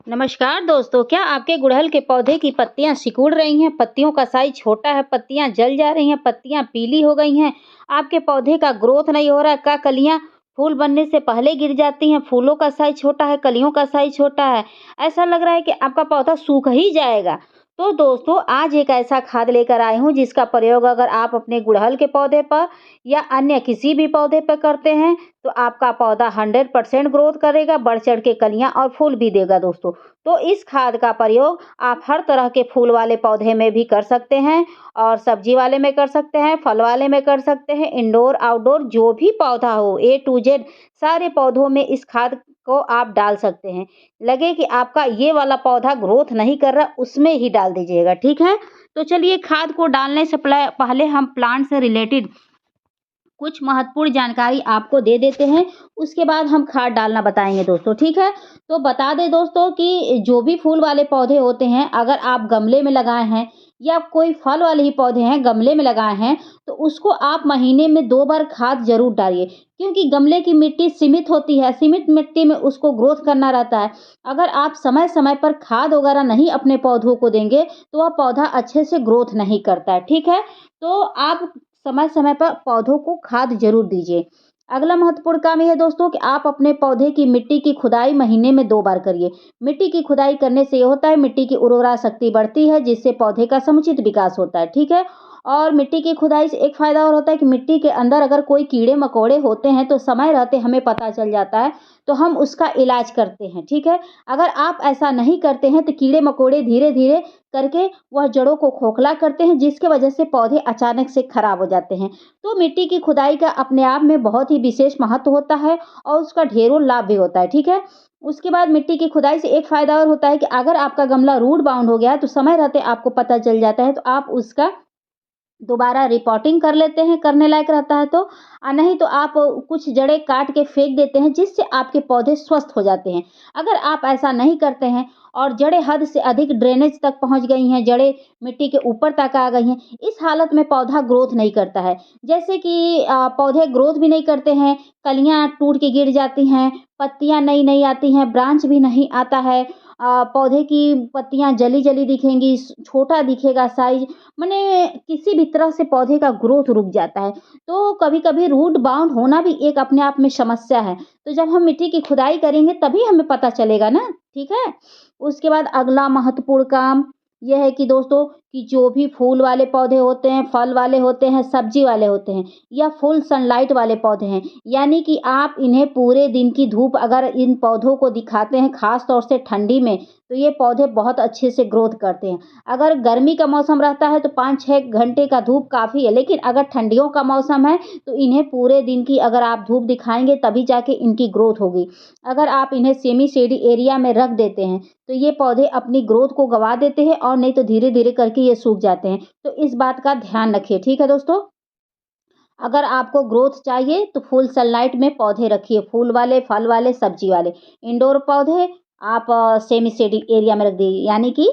नमस्कार दोस्तों, क्या आपके गुड़हल के पौधे की पत्तियां सिकुड़ रही हैं? पत्तियों का साइज छोटा है, पत्तियां जल जा रही हैं, पत्तियां पीली हो गई हैं, आपके पौधे का ग्रोथ नहीं हो रहा है, क्या कलियां फूल बनने से पहले गिर जाती हैं, फूलों का साइज छोटा है, कलियों का साइज छोटा है, ऐसा लग रहा है कि आपका पौधा सूख ही जाएगा। तो दोस्तों, आज एक ऐसा खाद लेकर आई हूँ जिसका प्रयोग अगर आप अपने गुड़हल के पौधे पर या अन्य किसी भी पौधे पर करते हैं तो आपका पौधा 100% ग्रोथ करेगा, बढ़ चढ़ के कलियां और फूल भी देगा दोस्तों। तो इस खाद का प्रयोग आप हर तरह के फूल वाले पौधे में भी कर सकते हैं और सब्जी वाले में कर सकते हैं, फल वाले में कर सकते हैं, इंडोर आउटडोर जो भी पौधा हो ए टू जेड सारे पौधों में इस खाद को आप डाल सकते हैं। लगे कि आपका ये वाला पौधा ग्रोथ नहीं कर रहा, उसमें ही डाल दीजिएगा, ठीक है। तो चलिए, खाद को डालने से पहले हम प्लांट से रिलेटेड कुछ महत्वपूर्ण जानकारी आपको दे देते हैं, उसके बाद हम खाद डालना बताएँगे दोस्तों, ठीक है? तो बता दें दोस्तों कि जो भी फूल वाले पौधे होते हैं, अगर आप गमले में लगाए हैं या कोई फल वाले ही पौधे हैं, गमले में लगाए हैं, तो उसको आप महीने में 2 बार खाद ज़रूर डालिए, क्योंकि गमले की मिट्टी सीमित होती है, सीमित मिट्टी में उसको ग्रोथ करना रहता है। अगर आप समय-समय पर खाद वगैरह नहीं अपने पौधों को देंगे, तो वह पौधा अच्छे से ग्रोथ नहीं करता है, ठीक है? तो आप समय-समय पर पौधों को खाद ज़रूर दीजिए। अगला महत्वपूर्ण काम ये है दोस्तों कि आप अपने पौधे की मिट्टी की खुदाई महीने में 2 बार करिए। मिट्टी की खुदाई करने से ये होता है, मिट्टी की उर्वरा शक्ति बढ़ती है, जिससे पौधे का समुचित विकास होता है, ठीक है? और मिट्टी की खुदाई से एक फ़ायदा और होता है कि मिट्टी के अंदर अगर कोई कीड़े-मकोड़े होते हैं, तो समय रहते हमें पता चल जाता है, तो हम उसका इलाज करते हैं, ठीक है? अगर आप ऐसा नहीं करते हैं, तो कीड़े-मकोड़े धीरे-धीरे करके वह जड़ों को खोखला करते हैं, जिसकी वजह से पौधे अचानक से खराब हो जाते हैं। तो मिट्टी की खुदाई का अपने आप में बहुत ही विशेष महत्व होता है और उसका ढेरों लाभ भी होता है, ठीक है? उसके बाद मिट्टी की खुदाई से एक फ़ायदा और होता है कि अगर आपका गमला रूट बाउंड हो गया है, तो समय रहते आपको पता चल जाता है, तो आप उसका दोबारा रिपोर्टिंग कर लेते हैं, करने लायक रहता है तो नहीं तो आप कुछ जड़ें काट के फेंक देते हैं, जिससे आपके पौधे स्वस्थ हो जाते हैं। अगर आप ऐसा नहीं करते हैं और जड़ें हद से अधिक ड्रेनेज तक पहुँच गई हैं, जड़ें मिट्टी के ऊपर तक आ गई हैं, इस हालत में पौधा ग्रोथ नहीं करता है। जैसे कि पौधे ग्रोथ भी नहीं करते हैं, कलियाँ टूट के गिर जाती हैं, पत्तियाँ नई-नई आती हैं, ब्रांच भी नहीं आता है, पौधे की पत्तियाँ जली-जली दिखेंगी, छोटा दिखेगा साइज़, माने किसी भी तरह से पौधे का ग्रोथ रुक जाता है। तो कभी-कभी रूट बाउंड होना भी एक अपने आप में समस्या है। तो जब हम मिट्टी की खुदाई करेंगे तभी हमें पता चलेगा ना, ठीक है? उसके बाद अगला महत्वपूर्ण काम ये है कि दोस्तों कि जो भी फूल वाले पौधे होते हैं, फल वाले होते हैं, सब्जी वाले होते हैं या फुल सनलाइट वाले पौधे हैं, यानी कि आप इन्हें पूरे दिन की धूप अगर इन पौधों को दिखाते हैं, ख़ास तौर से ठंडी में, तो ये पौधे बहुत अच्छे से ग्रोथ करते हैं। अगर गर्मी का मौसम रहता है तो 5-6 घंटे का धूप काफ़ी है, लेकिन अगर ठंडियों का मौसम है तो इन्हें पूरे दिन की अगर आप धूप दिखाएँगे तभी जाके इनकी ग्रोथ होगी। अगर आप इन्हें सेमी शेडी एरिया में रख देते हैं तो ये पौधे अपनी ग्रोथ को गँवा देते हैं और नहीं तो धीरे-धीरे करके ये सूख जाते हैं। तो इस बात का ध्यान रखिए, ठीक है दोस्तों? अगर आपको ग्रोथ चाहिए तो फुल सनलाइट में पौधे रखिए, फूल वाले, फल वाले, सब्जी वाले। इंडोर पौधे आप सेमी शेडी एरिया में रख दीजिए, यानी कि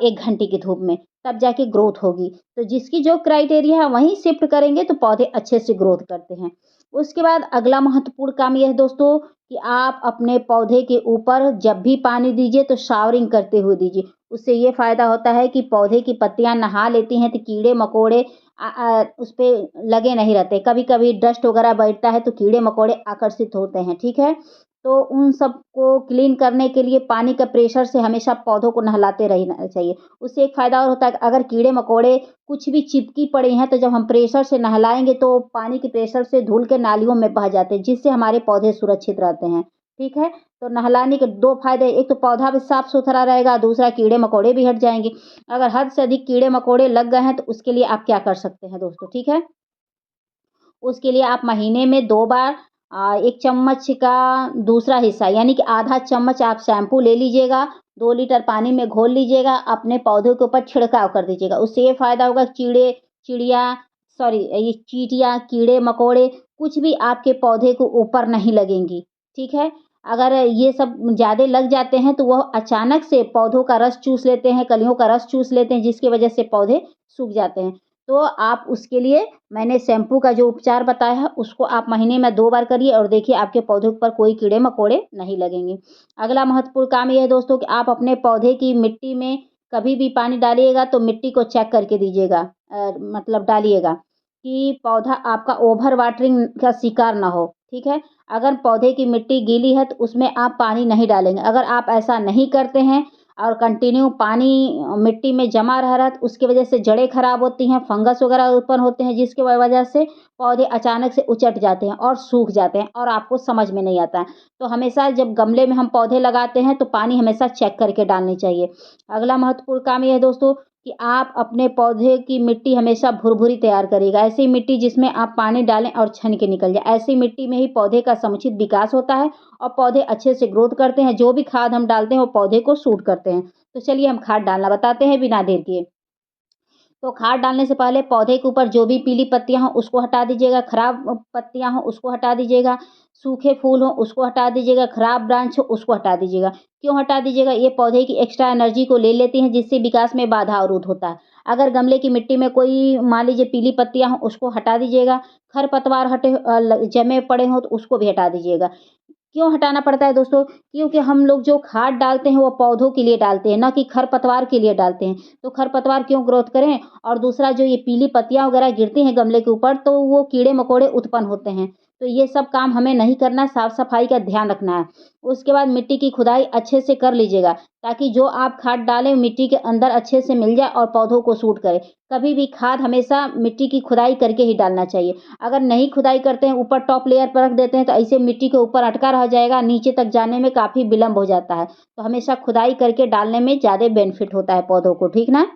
1 घंटे की धूप में, तब जाके ग्रोथ होगी। तो जिसकी जो क्राइटेरिया है वहीं शिफ्ट करेंगे तो पौधे अच्छे से ग्रोथ करते हैं। उसके बाद अगला महत्वपूर्ण काम ये है दोस्तों कि आप अपने पौधे के ऊपर जब भी पानी दीजिए तो शावरिंग करते हुए दीजिए। उससे ये फ़ायदा होता है कि पौधे की पत्तियाँ नहा लेती हैं तो कीड़े-मकोड़े उसपे लगे नहीं रहते। कभी-कभी डस्ट वगैरह बैठता है तो कीड़े-मकोड़े आकर्षित होते हैं, ठीक है? तो उन सबको क्लीन करने के लिए पानी का प्रेशर से हमेशा पौधों को नहलाते रहना चाहिए। उससे एक फ़ायदा और होता है कि अगर कीड़े-मकोड़े कुछ भी चिपकी पड़ी हैं, तो जब हम प्रेशर से नहलाएँगे तो पानी के प्रेशर से धुल के नालियों में बह जाते हैं, जिससे हमारे पौधे सुरक्षित रहते हैं, ठीक है? तो नहलाने के 2 फ़ायदे, एक तो पौधा भी साफ-सुथरा रहेगा, दूसरा कीड़े-मकोड़े भी हट जाएँगे। अगर हद से अधिक कीड़े-मकोड़े लग गए हैं, तो उसके लिए आप क्या कर सकते हैं दोस्तों, ठीक है? उसके लिए आप महीने में 2 बार 1 चम्मच का दूसरा हिस्सा यानी कि आधा चम्मच आप शैम्पू ले लीजिएगा, 2 लीटर पानी में घोल लीजिएगा, अपने पौधों के ऊपर छिड़काव कर दीजिएगा। उससे ये फ़ायदा होगा चिड़िया सॉरी ये चींटियाँ, कीड़े-मकोड़े कुछ भी आपके पौधे के ऊपर नहीं लगेंगी, ठीक है? अगर ये सब ज़्यादा लग जाते हैं तो वह अचानक से पौधों का रस चूस लेते हैं, कलियों का रस चूस लेते हैं जिसकी वजह से पौधे सूख जाते हैं। तो आप उसके लिए मैंने शैम्पू का जो उपचार बताया है उसको आप महीने में 2 बार करिए और देखिए आपके पौधों पर कोई कीड़े-मकोड़े नहीं लगेंगे। अगला महत्वपूर्ण काम ये है दोस्तों कि आप अपने पौधे की मिट्टी में कभी भी पानी डालिएगा तो मिट्टी को चेक करके दीजिएगा, मतलब डालिएगा कि पौधा आपका ओवर वाटरिंग का शिकार ना हो, ठीक है? अगर पौधे की मिट्टी गीली है तो उसमें आप पानी नहीं डालेंगे। अगर आप ऐसा नहीं करते हैं और कंटिन्यू पानी मिट्टी में जमा रह रहा है तो उसकी वजह से जड़ें खराब होती हैं, फंगस वगैरह उत्पन्न होते हैं जिसकी वजह से पौधे अचानक से उचट जाते हैं और सूख जाते हैं और आपको समझ में नहीं आता है। तो हमेशा जब गमले में हम पौधे लगाते हैं तो पानी हमेशा चेक करके डालनी चाहिए। अगला महत्वपूर्ण काम ये है दोस्तों कि आप अपने पौधे की मिट्टी हमेशा भुरभुरी तैयार करिएगा। ऐसी मिट्टी जिसमें आप पानी डालें और छन के निकल जाए। ऐसी मिट्टी में ही पौधे का समुचित विकास होता है और पौधे अच्छे से ग्रोथ करते हैं। जो भी खाद हम डालते हैं वो पौधे को सूट करते हैं। तो चलिए हम खाद डालना बताते हैं बिना देर किए। तो खाद डालने से पहले पौधे के ऊपर जो भी पीली पत्तियाँ हों उसको हटा दीजिएगा, खराब पत्तियाँ हों उसको हटा दीजिएगा, सूखे फूल हों उसको हटा दीजिएगा, खराब ब्रांच हो उसको हटा दीजिएगा। क्यों हटा दीजिएगा? ये पौधे की एक्स्ट्रा एनर्जी को ले लेती हैं जिससे विकास में बाधा अवरोध होता है। अगर गमले की मिट्टी में कोई मान लीजिए पीली पत्तियाँ हों उसको हटा दीजिएगा, खरपतवार जमे पड़े हों तो उसको भी हटा दीजिएगा। क्यों हटाना पड़ता है दोस्तों? क्योंकि हम लोग जो खाद डालते हैं वो पौधों के लिए डालते हैं, ना कि खरपतवार के लिए डालते हैं। तो खरपतवार क्यों ग्रोथ करें? और दूसरा जो ये पीली पत्तियाँ वगैरह गिरती हैं गमले के ऊपर तो वो कीड़े-मकोड़े उत्पन्न होते हैं। तो ये सब काम हमें नहीं करना है, साफ-सफाई का ध्यान रखना है। उसके बाद मिट्टी की खुदाई अच्छे से कर लीजिएगा, ताकि जो आप खाद डालें मिट्टी के अंदर अच्छे से मिल जाए और पौधों को सूट करे। कभी भी खाद हमेशा मिट्टी की खुदाई करके ही डालना चाहिए। अगर नहीं खुदाई करते हैं, ऊपर टॉप लेयर पर रख देते हैं तो ऐसे मिट्टी के ऊपर अटका रह जाएगा, नीचे तक जाने में काफ़ी विलम्ब हो जाता है। तो हमेशा खुदाई करके डालने में ज़्यादा बेनिफिट होता है पौधों को, ठीक ना?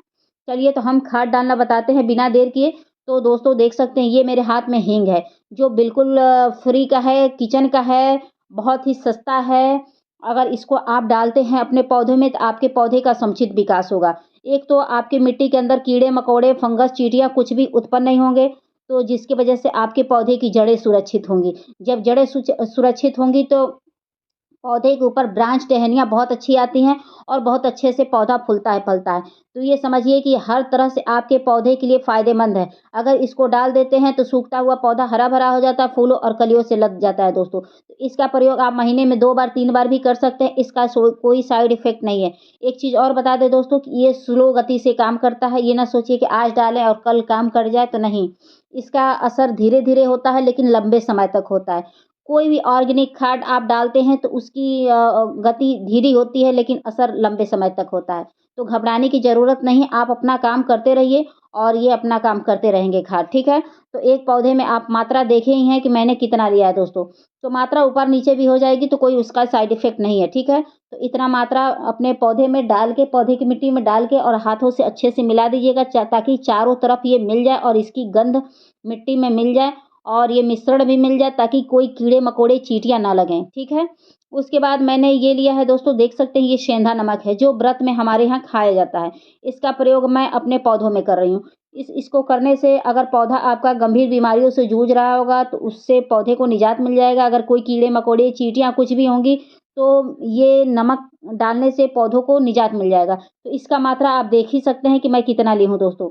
चलिए तो हम खाद डालना बताते हैं बिना देर किए। तो दोस्तों देख सकते हैं ये मेरे हाथ में हींग है, जो बिल्कुल फ्री का है, किचन का है, बहुत ही सस्ता है। अगर इसको आप डालते हैं अपने पौधे में तो आपके पौधे का समुचित विकास होगा। एक तो आपकी मिट्टी के अंदर कीड़े-मकोड़े, फंगस, चींटियाँ कुछ भी उत्पन्न नहीं होंगे, तो जिसकी वजह से आपके पौधे की जड़ें सुरक्षित होंगी। जब जड़ें सुरक्षित होंगी तो पौधे के ऊपर ब्रांच टहनियाँ बहुत अच्छी आती हैं और बहुत अच्छे से पौधा फूलता है, फलता है। तो ये समझिए कि हर तरह से आपके पौधे के लिए फ़ायदेमंद है। अगर इसको डाल देते हैं तो सूखता हुआ पौधा हरा-भरा हो जाता है, फूलों और कलियों से लद जाता है दोस्तों। तो इसका प्रयोग आप महीने में 2 बार, 3 बार भी कर सकते हैं, इसका कोई साइड इफ़ेक्ट नहीं है। एक चीज़ और बता दें दोस्तों कि ये स्लो गति से काम करता है, ये ना सोचिए कि आज डालें और कल काम कर जाए, तो नहीं। इसका असर धीरे-धीरे होता है लेकिन लंबे समय तक होता है। कोई भी ऑर्गेनिक खाद आप डालते हैं तो उसकी गति धीरे होती है लेकिन असर लंबे समय तक होता है। तो घबराने की ज़रूरत नहीं, आप अपना काम करते रहिए और ये अपना काम करते रहेंगे खाद, ठीक है? तो एक पौधे में आप मात्रा देखे ही हैं कि मैंने कितना लिया है दोस्तों। तो मात्रा ऊपर-नीचे भी हो जाएगी तो कोई उसका साइड इफ़ेक्ट नहीं है, ठीक है? तो इतना मात्रा अपने पौधे में डाल के, पौधे की मिट्टी में डाल के और हाथों से अच्छे से मिला दीजिएगा ताकि चारों तरफ ये मिल जाए और इसकी गंध मिट्टी में मिल जाए और ये मिश्रण भी मिल जाए ताकि कोई कीड़े-मकोड़े, चींटियाँ ना लगें, ठीक है? उसके बाद मैंने ये लिया है दोस्तों देख सकते हैं ये सेंधा नमक है जो व्रत में हमारे यहाँ खाया जाता है। इसका प्रयोग मैं अपने पौधों में कर रही हूँ। इसको करने से अगर पौधा आपका गंभीर बीमारियों से जूझ रहा होगा तो उससे पौधे को निजात मिल जाएगा। अगर कोई कीड़े-मकोड़े, चींटियाँ कुछ भी होंगी तो ये नमक डालने से पौधों को निजात मिल जाएगा। तो इसका मात्रा आप देख ही सकते हैं कि मैं कितना ली हूँ दोस्तों।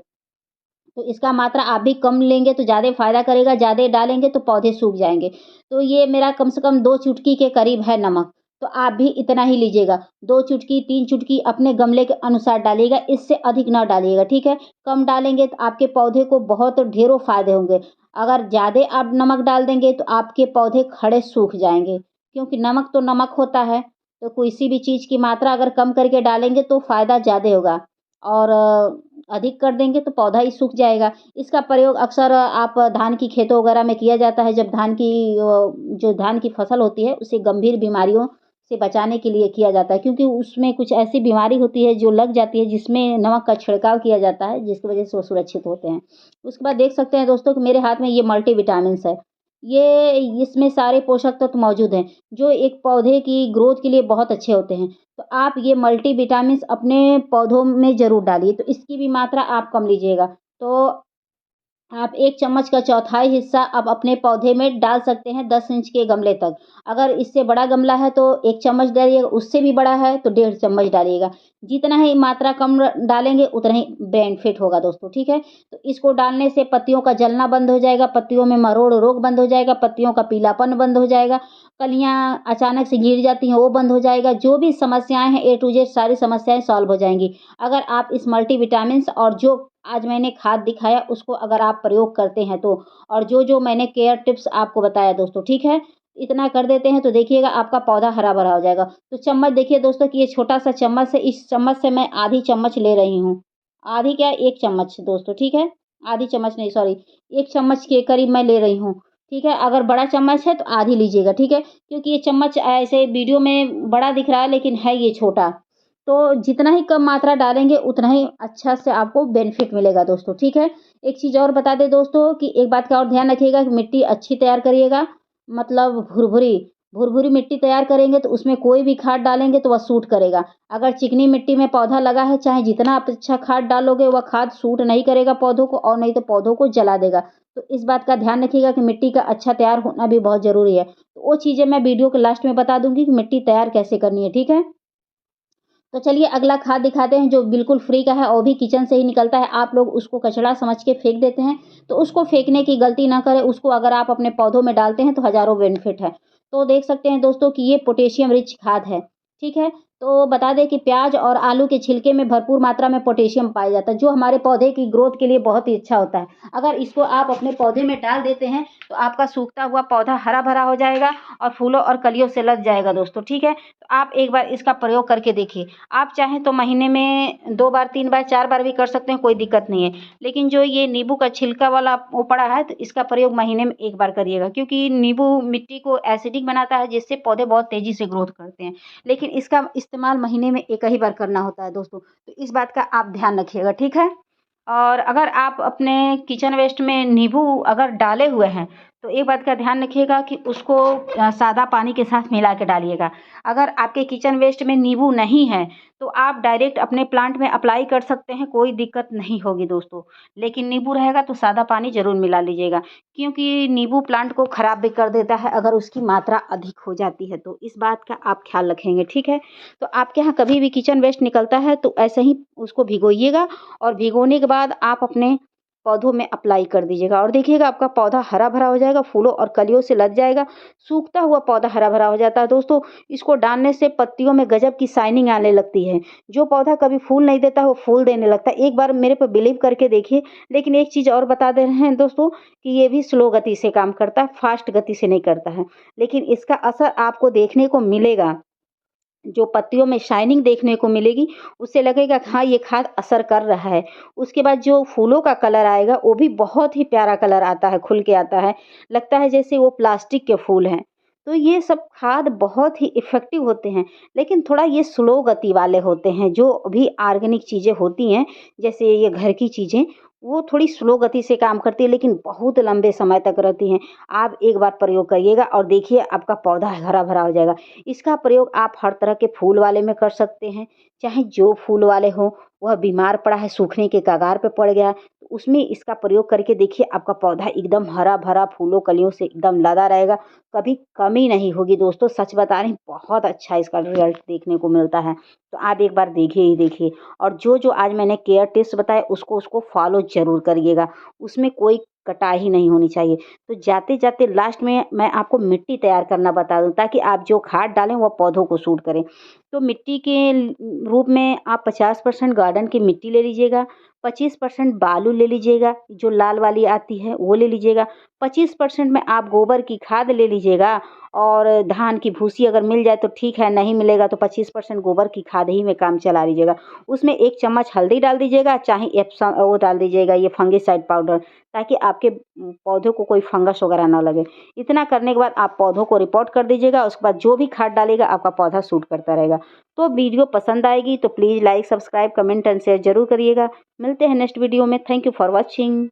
तो इसका मात्रा आप भी कम लेंगे तो ज़्यादा फ़ायदा करेगा, ज़्यादा डालेंगे तो पौधे सूख जाएँगे। तो ये मेरा कम से कम 2 चुटकी के करीब है नमक, तो आप भी इतना ही लीजिएगा। 2 चुटकी, 3 चुटकी अपने गमले के अनुसार डालिएगा, इससे अधिक ना डालिएगा, ठीक है? कम डालेंगे तो आपके पौधे को बहुत ढेरों फ़ायदे होंगे। अगर ज़्यादा आप नमक डाल देंगे तो आपके पौधे खड़े सूख जाएँगे, क्योंकि नमक तो नमक होता है, तो किसी भी चीज़ की मात्रा अगर कम करके डालेंगे तो फ़ायदा ज़्यादा होगा और अधिक कर देंगे तो पौधा ही सूख जाएगा। इसका प्रयोग अक्सर आप धान की खेतों वगैरह में किया जाता है जब जो धान की फसल होती है उसे गंभीर बीमारियों से बचाने के लिए किया जाता है क्योंकि उसमें कुछ ऐसी बीमारी होती है जो लग जाती है जिसमें नमक का छिड़काव किया जाता है जिसकी वजह से वो सुरक्षित होते हैं। उसके बाद देख सकते हैं दोस्तों कि मेरे हाथ में ये मल्टीविटामिन्स है। ये इसमें सारे पोषक तत्व मौजूद हैं जो एक पौधे की ग्रोथ के लिए बहुत अच्छे होते हैं। तो आप ये मल्टीविटामिन्स अपने पौधों में ज़रूर डालिए, तो इसकी भी मात्रा आप कम लीजिएगा। तो आप 1 चम्मच का चौथाई हिस्सा अब अपने पौधे में डाल सकते हैं 10 इंच के गमले तक। अगर इससे बड़ा गमला है तो 1 चम्मच डालिएगा, उससे भी बड़ा है तो डेढ़ चम्मच डालिएगा। जितना ही मात्रा कम डालेंगे उतना ही बेनिफिट होगा दोस्तों, ठीक है? तो इसको डालने से पत्तियों का जलना बंद हो जाएगा, पत्तियों में मरोड़ रोग बंद हो जाएगा, पत्तियों का पीलापन बंद हो जाएगा, कलियाँ अचानक से गिर जाती हैं वो बंद हो जाएगा। जो भी समस्याएँ हैं ए टू ज़ेड सारी समस्याएँ सॉल्व हो जाएँगी। अगर आप इस मल्टीविटामिन्स और जो आज मैंने खाद दिखाया उसको अगर आप प्रयोग करते हैं तो, और जो मैंने केयर टिप्स आपको बताया दोस्तों, ठीक है? इतना कर देते हैं तो देखिएगा आपका पौधा हरा-भरा हो जाएगा। तो चम्मच देखिए दोस्तों कि ये छोटा-सा चम्मच है, इस चम्मच से मैं आधी चम्मच ले रही हूँ। आधी क्या 1 चम्मच दोस्तों, ठीक है? आधी चम्मच नहीं सॉरी, 1 चम्मच के करीब मैं ले रही हूँ, ठीक है? अगर बड़ा चम्मच है तो आधी लीजिएगा, ठीक है? क्योंकि ये चम्मच ऐसे वीडियो में बड़ा दिख रहा है लेकिन है ये छोटा। तो जितना ही कम मात्रा डालेंगे उतना ही अच्छा से आपको बेनिफिट मिलेगा दोस्तों, ठीक है? एक चीज़ और बता दें दोस्तों कि एक बात का और ध्यान रखिएगा कि मिट्टी अच्छी तैयार करिएगा, मतलब भुरभुरी। भुरभुरी मिट्टी तैयार करेंगे तो उसमें कोई भी खाद डालेंगे तो वह सूट करेगा। अगर चिकनी मिट्टी में पौधा लगा है, चाहे जितना आप अच्छा खाद डालोगे वह खाद सूट नहीं करेगा पौधों को और नहीं तो पौधों को जला देगा। तो इस बात का ध्यान रखिएगा कि मिट्टी का अच्छा तैयार होना भी बहुत ज़रूरी है। तो वो चीज़ें मैं वीडियो के लास्ट में बता दूँगी कि मिट्टी तैयार कैसे करनी है, ठीक है? तो चलिए अगला खाद दिखाते हैं जो बिल्कुल फ्री का है और भी किचन से ही निकलता है। आप लोग उसको कचरा समझ के फेंक देते हैं, तो उसको फेंकने की गलती ना करें। उसको अगर आप अपने पौधों में डालते हैं तो हज़ारों बेनिफिट है। तो देख सकते हैं दोस्तों कि ये पोटेशियम रिच खाद है, ठीक है? तो बता दें कि प्याज़ और आलू के छिलके में भरपूर मात्रा में पोटेशियम पाया जाता है, जो हमारे पौधे की ग्रोथ के लिए बहुत ही अच्छा होता है। अगर इसको आप अपने पौधे में डाल देते हैं, तो आपका सूखता हुआ पौधा हरा-भरा हो जाएगा और फूलों और कलियों से लद जाएगा दोस्तों, ठीक है? तो आप एक बार इसका प्रयोग करके देखिए। आप चाहें तो महीने में 2 बार, 3 बार, 4 बार भी कर सकते हैं, कोई दिक्कत नहीं है। लेकिन जो ये नींबू का छिलका वाला वो पड़ा है, तो इसका प्रयोग महीने में 1 बार करिएगा क्योंकि नींबू मिट्टी को एसिडिक बनाता है, जिससे पौधे बहुत तेज़ी से ग्रोथ करते हैं। लेकिन इसका इस्तेमाल महीने में 1 ही बार करना होता है दोस्तों, तो इस बात का आप ध्यान रखिएगा, ठीक है? और अगर आप अपने किचन वेस्ट में नींबू अगर डाले हुए हैं, तो एक बात का ध्यान रखिएगा कि उसको सादा पानी के साथ मिला के डालिएगा। अगर आपके किचन वेस्ट में नींबू नहीं है, तो आप डायरेक्ट अपने प्लांट में अप्लाई कर सकते हैं, कोई दिक्कत नहीं होगी दोस्तों। लेकिन नींबू रहेगा तो सादा पानी ज़रूर मिला लीजिएगा, क्योंकि नींबू प्लांट को ख़राब भी कर देता है अगर उसकी मात्रा अधिक हो जाती है, तो इस बात का आप ख़्याल रखेंगे, ठीक है? तो आपके यहाँ कभी भी किचन वेस्ट निकलता है तो ऐसे ही उसको भिगोइएगा और भिगोने के बाद आप अपने पौधों में अप्लाई कर दीजिएगा और देखिएगा आपका पौधा हरा-भरा हो जाएगा, फूलों और कलियों से लद जाएगा, सूखता हुआ पौधा हरा-भरा हो जाता है दोस्तों। इसको डालने से पत्तियों में गजब की शाइनिंग आने लगती है। जो पौधा कभी फूल नहीं देता वो फूल देने लगता है। एक बार मेरे पे बिलीव करके देखिए। लेकिन एक चीज़ और बता दे रहे हैं दोस्तों कि ये भी स्लो गति से काम करता है, फ़ास्ट गति से नहीं करता है। लेकिन इसका असर आपको देखने को मिलेगा। जो पत्तियों में शाइनिंग देखने को मिलेगी, उससे लगेगा कि हाँ, ये खाद असर कर रहा है। उसके बाद जो फूलों का कलर आएगा, वो भी बहुत ही प्यारा कलर आता है, खुल के आता है। लगता है जैसे वो प्लास्टिक के फूल हैं। तो ये सब खाद बहुत ही इफ़ेक्टिव होते हैं, लेकिन थोड़ा ये स्लो गति वाले होते हैं। जो भी ऑर्गेनिक चीज़ें होती हैं, जैसे ये घर की चीज़ें, वो थोड़ी स्लो गति से काम करती है, लेकिन बहुत लंबे समय तक रहती हैं। आप एक बार प्रयोग करिएगा और देखिए आपका पौधा हरा-भरा हो जाएगा। इसका प्रयोग आप हर तरह के फूल वाले में कर सकते हैं, चाहे जो फूल वाले हों, वह बीमार पड़ा है, सूखने के कगार पे पड़ गया है, तो उसमें इसका प्रयोग करके देखिए आपका पौधा एकदम हरा-भरा फूलों कलियों से एकदम लदा रहेगा, कभी कमी नहीं होगी दोस्तों, सच बता रही हूँ बहुत अच्छा इसका रिज़ल्ट देखने को मिलता है। तो आप एक बार देखिए ही देखिए और जो-जो आज मैंने केयर टिप्स बताए उसको फ़ॉलो ज़रूर करिएगा, उसमें कोई कटाही नहीं होनी चाहिए। तो जाते-जाते लास्ट में मैं आपको मिट्टी तैयार करना बता दूँ ताकि आप जो खाद डालें वो पौधों को सूट करे। तो मिट्टी के रूप में आप 50% गार्डन की मिट्टी ले लीजिएगा, 25% बालू ले लीजिएगा, जो लाल वाली आती है वो ले लीजिएगा, 25% में आप गोबर की खाद ले लीजिएगा और धान की भूसी अगर मिल जाए तो ठीक है, नहीं मिलेगा तो 25% गोबर की खाद ही में काम चला लीजिएगा। उसमें 1 चम्मच हल्दी डाल दीजिएगा, चाहे एप्सम वो डाल दीजिएगा ये फंगिसाइड पाउडर ताकि आपके पौधों को कोई फंगस वगैरह ना लगे। इतना करने के बाद आप पौधों को रिपोर्ट कर दीजिएगा, उसके बाद जो भी खाद डालेगा आपका पौधा सूट करता रहेगा। तो वीडियो पसंद आएगी तो please like, subscribe, comment and share ज़रूर करिएगा। मिलते हैं नेक्स्ट वीडियो में। Thank you for watching.